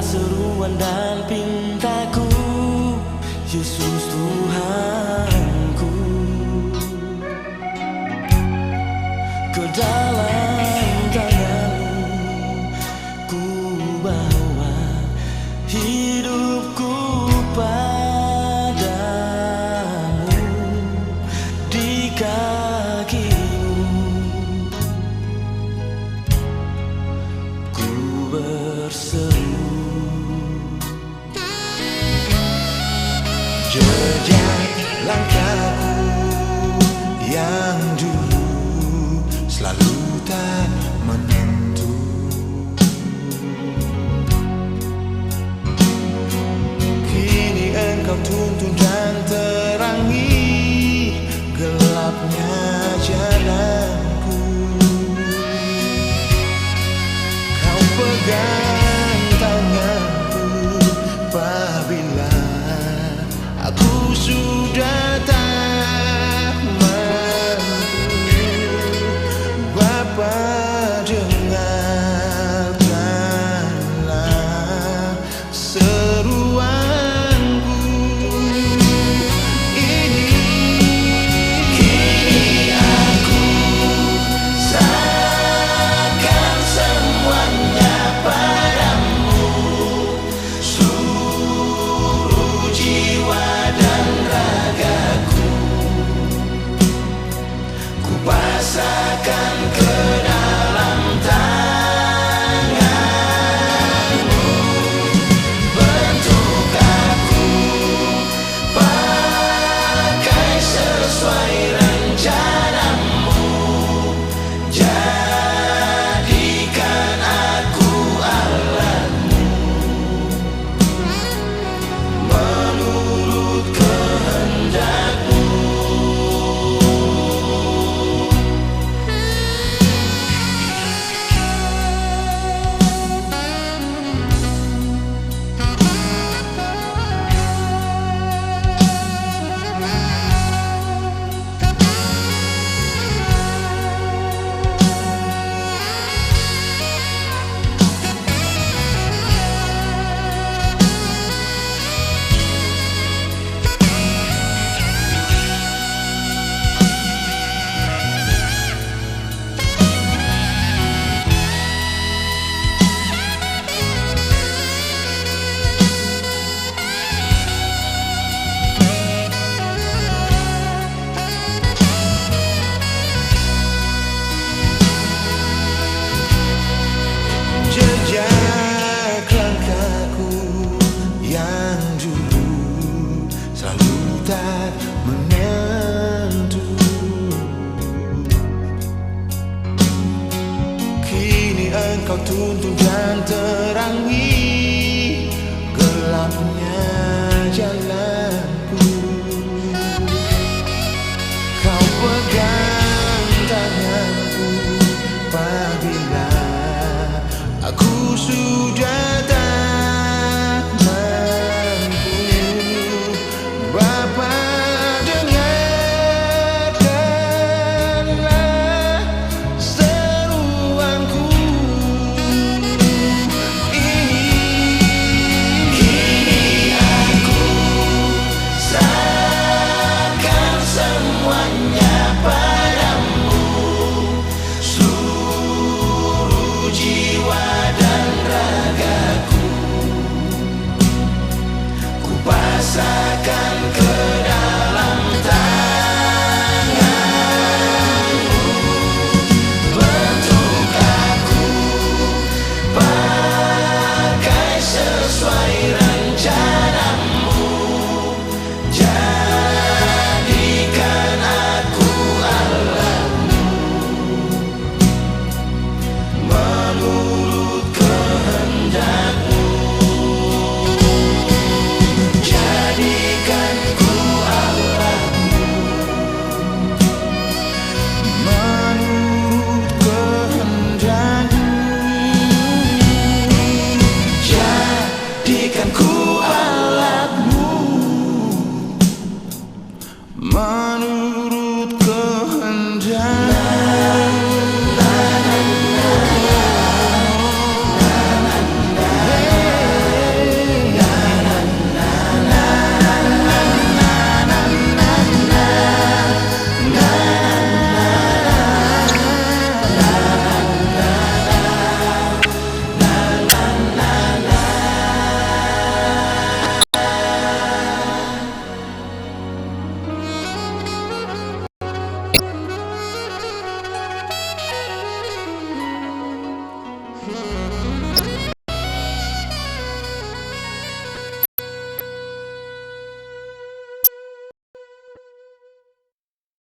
seruan dan pintaku, Yesus Tuhanku. Ke dalam tangan-Mu ku bawa hidupku padamu. Di kaki-Mu ku berseru. Jejak langkahku yang dulu selalu tak menentu, kini Engkau tuntun dan terangi gelapnya jalanku. Kau pegang tanganku apabila aku sudah tak mampu. Bapa, dengarkanlah seruanku ini. Kini aku serahkan semuanya padamu, seluruh jiwa dan ragaku. Ku pasrahkan ke dalam tangan-Mu. Bentuk aku pakai sesuai rencana-Mu. Jadikan aku alat-Mu, menurut kehendak-Mu. Jejak langkahku yang dulu selalu tak menentu, kini Engkau tuntun dan terangi